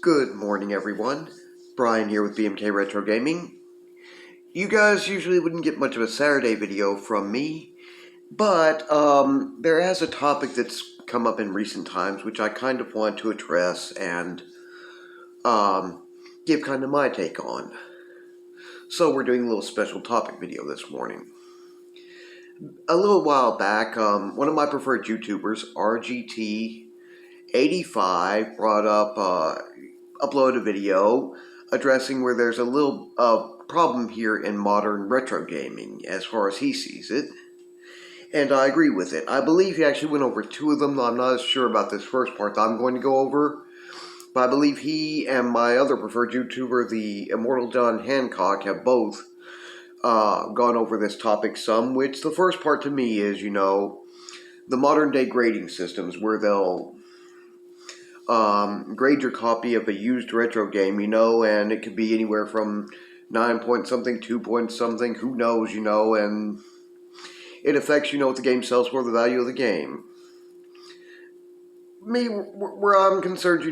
Good morning, everyone. Brian here with BMK Retro Gaming. You guys usually wouldn't get much of a Saturday video from me, but there has a topic that's come up in recent times which I kind of want to address and give kind of my take on. So we're doing a little special topic video this morning. A little while back, one of my preferred YouTubers, RGT 85, brought up upload a video addressing where there's a little problem here in modern retro gaming as far as he sees it, and I agree with it. I believe he actually went over two of them, though I'm not as sure about this first part that I'm going to go over, but I believe he and my other preferred YouTuber, the Immortal John Hancock, have both gone over this topic some, which the first part to me is, the modern day grading systems where they'll grade your copy of a used retro game, and it could be anywhere from 9 point something, 2 point something, who knows, and it affects, what the game sells for, the value of the game. Me, where I'm concerned,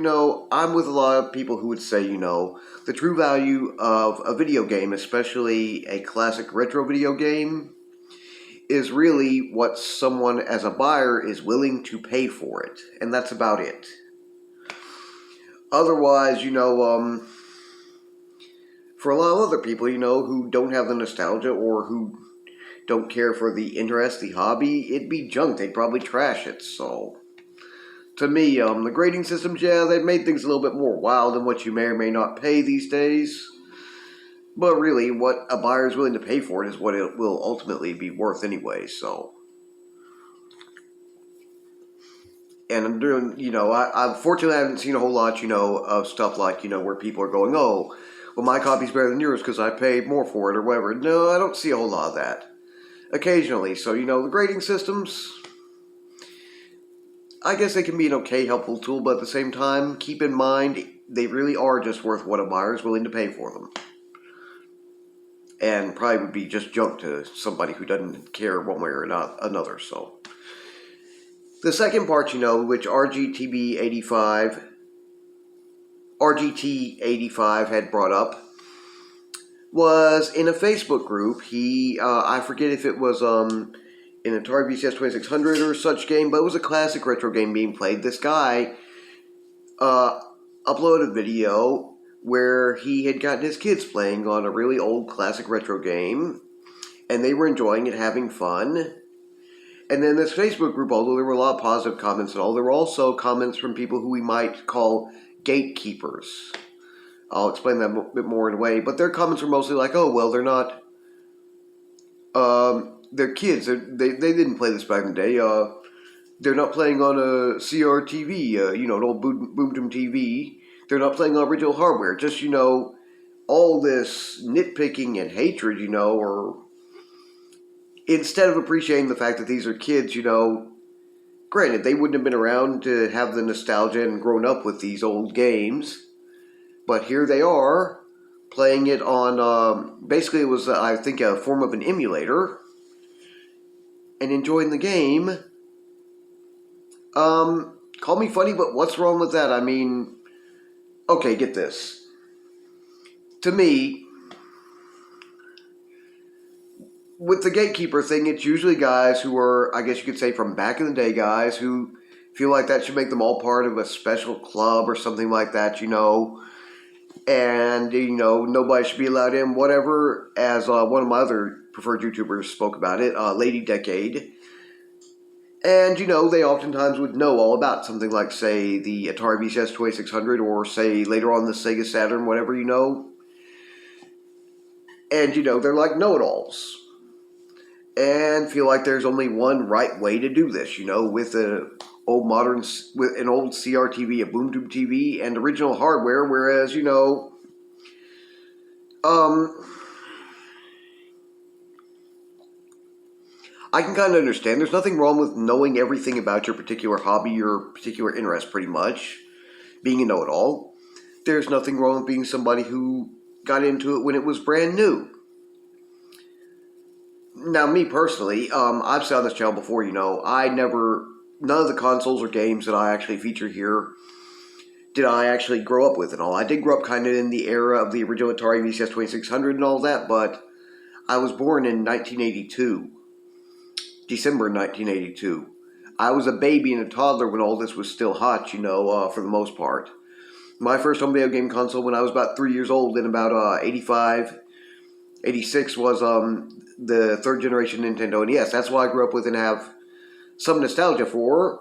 I'm with a lot of people who would say, the true value of a video game, especially a classic retro video game, is really what someone as a buyer is willing to pay for it, and that's about it. Otherwise, for a lot of other people, who don't have the nostalgia or who don't care for the interest, the hobby, it'd be junk. They'd probably trash it. So, to me, the grading systems, they've made things a little bit more wild than what you may or may not pay these days. But really, what a buyer is willing to pay for it is what it will ultimately be worth anyway, so. And I'm doing, unfortunately I haven't seen a whole lot, of stuff like, where people are going, oh, well, my copy's better than yours because I paid more for it or whatever. No, I don't see a whole lot of that. Occasionally. So, the grading systems, I guess they can be an okay, helpful tool, but at the same time, keep in mind, they really are just worth what a buyer is willing to pay for them. And probably would be just junk to somebody who doesn't care one way or another, so. The second part, which RGT85 had brought up, was in a Facebook group. He, I forget if it was in Atari VCS 2600 or such game, but it was a classic retro game being played. This guy uploaded a video where he had gotten his kids playing on a really old classic retro game, and they were enjoying it, having fun. And then this Facebook group, although there were a lot of positive comments and all, there were also comments from people who we might call gatekeepers. I'll explain that a bit more in a way, but their comments were mostly like, oh, well, they're not, they're kids, they didn't play this back in the day, they're not playing on a CRTV, an old Boom Boom TV, they're not playing on original hardware, just, all this nitpicking and hatred, or instead of appreciating the fact that these are kids, granted, they wouldn't have been around to have the nostalgia and grown up with these old games, but here they are, playing it on, basically it was, I think, a form of an emulator, and enjoying the game. Call me funny, but what's wrong with that? I mean, okay, get this. To me, with the gatekeeper thing, it's usually guys who are, I guess you could say, from back in the day, guys who feel like that should make them all part of a special club or something like that, and, nobody should be allowed in, whatever, as one of my other preferred YouTubers spoke about it, Lady Decade. And, they oftentimes would know all about something like, say, the Atari VCS 2600, or, say, later on the Sega Saturn, whatever, And, they're like know-it-alls. And feel like there's only one right way to do this, with an old CRTV, a Boom Tube TV, and original hardware, whereas, I can kind of understand. There's nothing wrong with knowing everything about your particular hobby, your particular interest, pretty much, being a know-it-all. There's nothing wrong with being somebody who got into it when it was brand new. Now, me personally, I've said on this channel before, none of the consoles or games that I actually feature here did I actually grow up with and all. I did grow up kind of in the era of the original Atari VCS 2600 and all that, but I was born in 1982, December 1982. I was a baby and a toddler when all this was still hot, for the most part. My first home video game console when I was about 3 years old in about 85, 86 was the third generation Nintendo NES. That's what I grew up with and have some nostalgia for.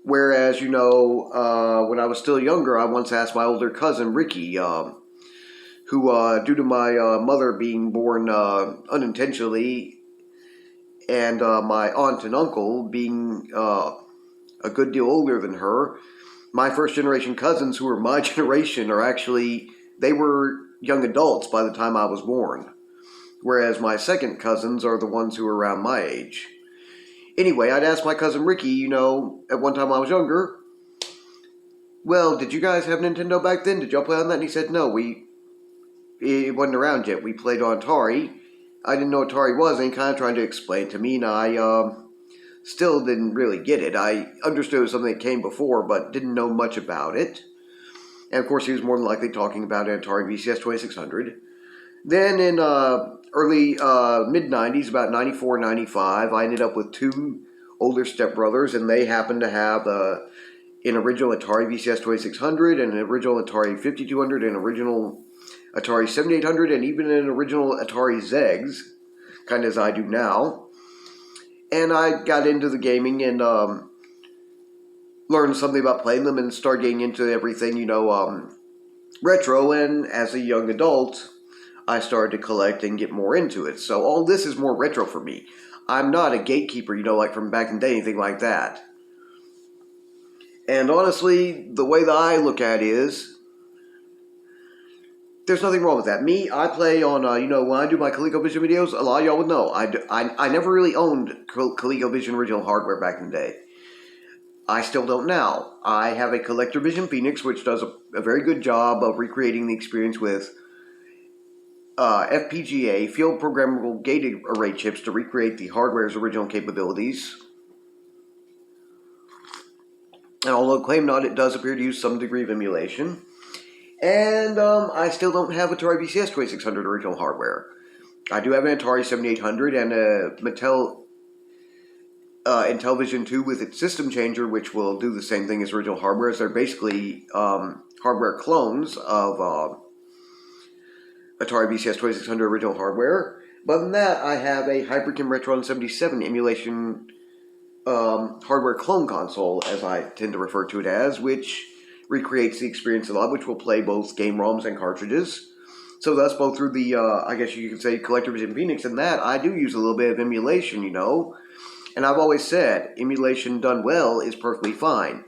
Whereas, when I was still younger, I once asked my older cousin, Ricky, who, due to my mother being born unintentionally and my aunt and uncle being a good deal older than her, my first generation cousins who were my generation they were young adults by the time I was born. Whereas my second cousins are the ones who are around my age. Anyway, I'd asked my cousin Ricky, at one time I was younger, well, did you guys have Nintendo back then? Did y'all play on that? And he said, no, it wasn't around yet. We played on Atari. I didn't know what Atari was, and he kind of tried to explain to me, and I still didn't really get it. I understood it was something that came before, but didn't know much about it. And of course, he was more than likely talking about an Atari VCS 2600. Then in early mid-90s, about 94, 95, I ended up with two older stepbrothers, and they happened to have an original Atari VCS 2600, and an original Atari 5200, and an original Atari 7800, and even an original Atari ZEGS, kind of as I do now. And I got into the gaming and learned something about playing them and started getting into everything, retro, and as a young adult, I started to collect and get more into it. So all this is more retro for me. I'm not a gatekeeper, like from back in the day, anything like that. And honestly, the way that I look at it is, there's nothing wrong with that. Me, I play on, when I do my ColecoVision videos, a lot of y'all would know, I never really owned ColecoVision original hardware back in the day. I still don't now. I have a CollectorVision Phoenix, which does a very good job of recreating the experience with FPGA, field programmable gated array chips to recreate the hardware's original capabilities. And although claim not, it does appear to use some degree of emulation. And I still don't have Atari VCS 2600 original hardware. I do have an Atari 7800 and a Mattel Intellivision 2 with its system changer, which will do the same thing as original hardware. So they're basically hardware clones of Atari VCS 2600 original hardware. But other than that, I have a Hyperkin Retron 77 emulation hardware clone console, as I tend to refer to it as, which recreates the experience a lot, which will play both game ROMs and cartridges. So thus, both through the, I guess you could say, CollectorVision Phoenix and that, I do use a little bit of emulation, And I've always said, emulation done well is perfectly fine.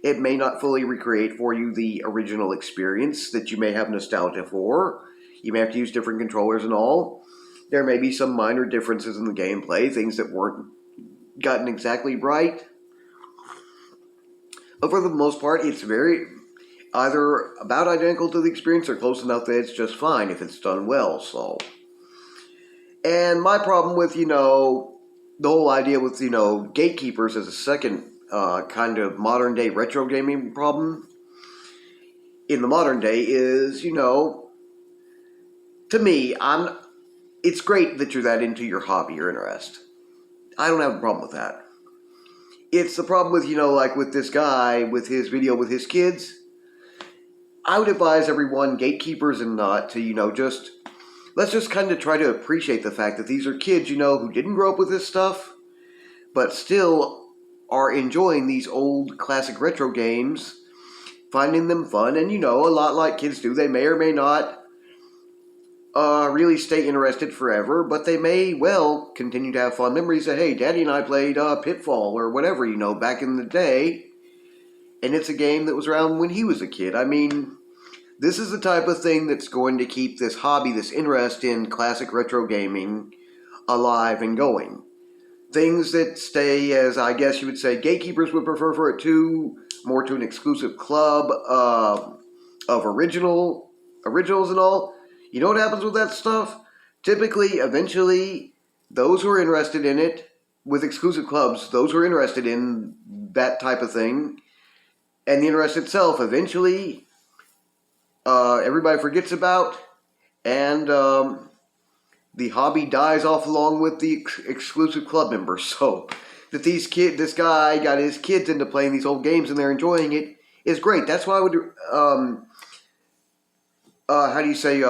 It may not fully recreate for you the original experience that you may have nostalgia for. You may have to use different controllers and all. There may be some minor differences in the gameplay, things that weren't gotten exactly right. But for the most part, it's either about identical to the experience or close enough that it's just fine if it's done well, so. And my problem with, the whole idea with, gatekeepers as a second kind of modern day retro gaming problem in the modern day is, to me, it's great that you're that into your hobby or interest. I don't have a problem with that. It's the problem with, like with this guy, with his video with his kids. I would advise everyone, gatekeepers and not, to, let's just kind of try to appreciate the fact that these are kids, who didn't grow up with this stuff, but still are enjoying these old classic retro games, finding them fun, and, a lot like kids do, they may or may not really stay interested forever, but they may well continue to have fond memories that, hey, Daddy and I played Pitfall or whatever, back in the day, and it's a game that was around when he was a kid. I mean, this is the type of thing that's going to keep this hobby, this interest in classic retro gaming alive and going. Things that stay, as I guess you would say, gatekeepers would prefer for it more to an exclusive club of originals and all. You know what happens with that stuff? Typically, eventually, those who are interested in it, with exclusive clubs, those who are interested in that type of thing, and the interest itself eventually everybody forgets about, and the hobby dies off along with the exclusive club members. So that this guy got his kids into playing these old games and they're enjoying it is great. That's why I would, how do you say,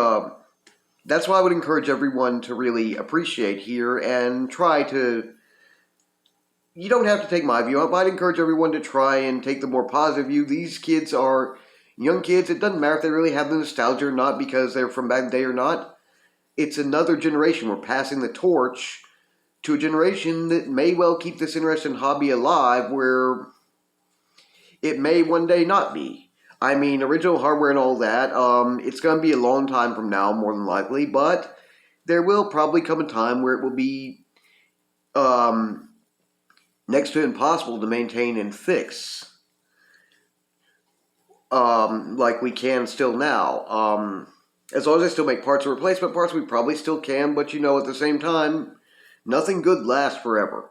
that's why I would encourage everyone to really appreciate here and try to, you don't have to take my view, but I'd encourage everyone to try and take the more positive view. These kids are young kids. It doesn't matter if they really have the nostalgia or not because they're from back in the day or not. It's another generation. We're passing the torch to a generation that may well keep this interesting hobby alive, where it may one day not be. I mean, original hardware and all that, it's going to be a long time from now, more than likely, but there will probably come a time where it will be next to impossible to maintain and fix, like we can still now. As long as they still make parts or replacement parts, we probably still can, but you know, at the same time, nothing good lasts forever.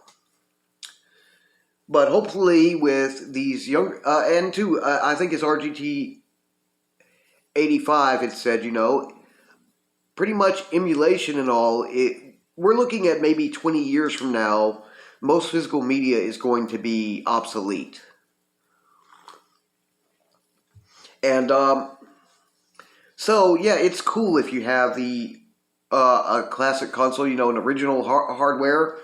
But hopefully with these young, and too, I think it's RGT 85, it said, you know, pretty much emulation and all, we're looking at maybe 20 years from now, most physical media is going to be obsolete. And so, yeah, it's cool if you have a classic console, you know, an original hardware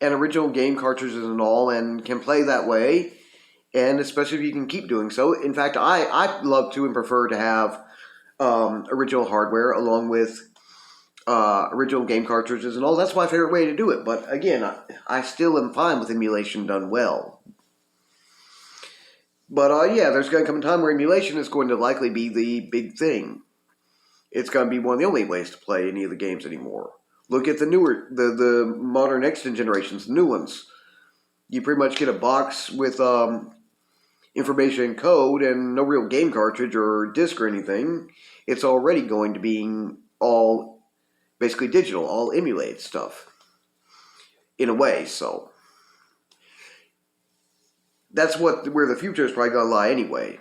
and original game cartridges and all, and can play that way, and especially if you can keep doing so. In fact, I love to and prefer to have original hardware along with original game cartridges and all. That's my favorite way to do it. But again, I still am fine with emulation done well. But yeah, there's going to come a time where emulation is going to likely be the big thing. It's going to be one of the only ways to play any of the games anymore. Look at the newer, the modern next-gen generations, the new ones. You pretty much get a box with information and code and no real game cartridge or disc or anything. It's already going to being all basically digital, all emulated stuff in a way. So that's where the future is probably going to lie anyway.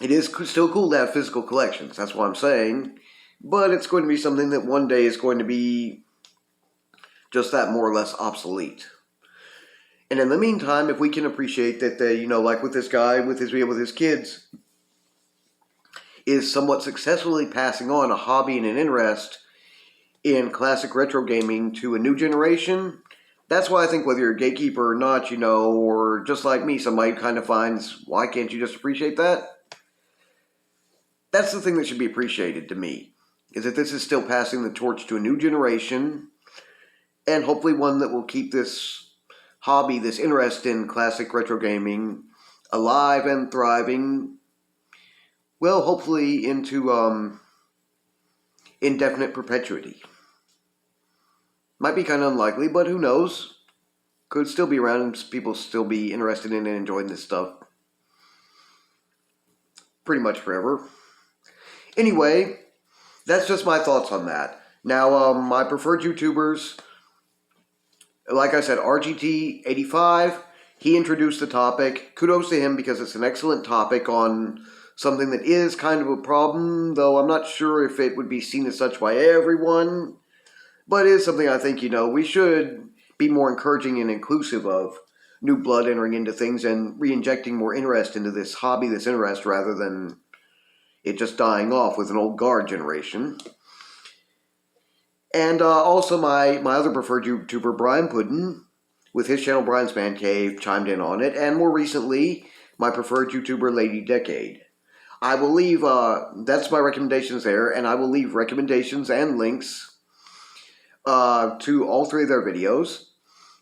It is still cool to have physical collections. That's what I'm saying. But it's going to be something that one day is going to be just that, more or less obsolete. And in the meantime, if we can appreciate that, you know, like with this guy, with his kids, is somewhat successfully passing on a hobby and an interest in classic retro gaming to a new generation, that's why I think whether you're a gatekeeper or not, you know, or just like me, somebody kind of finds, why can't you just appreciate that? That's the thing that should be appreciated to me, is that this is still passing the torch to a new generation, and hopefully one that will keep this hobby, this interest in classic retro gaming, alive and thriving, well, hopefully into indefinite perpetuity. Might be kind of unlikely, but who knows? Could still be around and people still be interested in and enjoying this stuff pretty much forever. Anyway, that's just my thoughts on that. Now, my preferred YouTubers, like I said, RGT85, he introduced the topic. Kudos to him because it's an excellent topic on something that is kind of a problem, though I'm not sure if it would be seen as such by everyone. But it is something I think, you know, we should be more encouraging and inclusive of new blood entering into things and re-injecting more interest into this hobby, this interest, rather than it just dying off with an old guard generation. And also my other preferred YouTuber, Brian Puddin, with his channel Brian's Man Cave, chimed in on it. And more recently, my preferred YouTuber, Lady Decade. I will leave, that's my recommendations there, and I will leave recommendations and links to all three of their videos,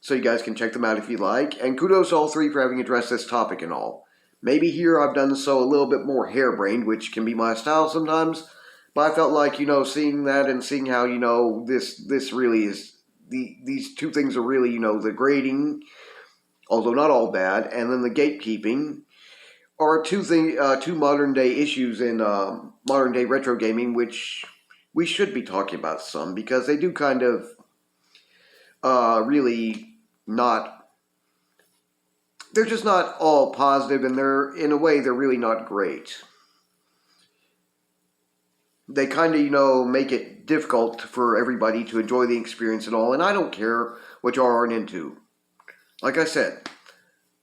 so you guys can check them out if you like. And kudos to all three for having addressed this topic and all. Maybe here I've done so a little bit more harebrained, which can be my style sometimes, but I felt like, you know, seeing that and seeing how, you know, this really is, these two things are really, you know, the grading, although not all bad, and then the gatekeeping, are two modern day issues in modern day retro gaming, which we should be talking about some, because they do kind of really not, they're just not all positive, and in a way, they're really not great. They kind of, make it difficult for everybody to enjoy the experience and all, and I don't care what you aren't into. Like I said,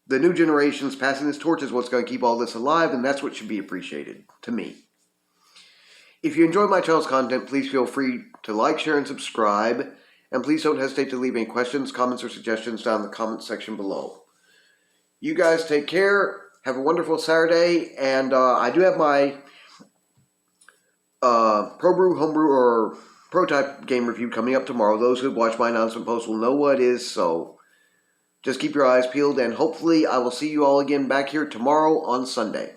the new generations passing this torch is what's going to keep all this alive, and that's what should be appreciated, to me. If you enjoy my channel's content, please feel free to like, share, and subscribe, and please don't hesitate to leave any questions, comments, or suggestions down in the comments section below. You guys take care, have a wonderful Saturday, and I do have my Pro Brew, Homebrew, or Prototype game review coming up tomorrow. Those who watch my announcement post will know what it is, so just keep your eyes peeled, and hopefully I will see you all again back here tomorrow on Sunday.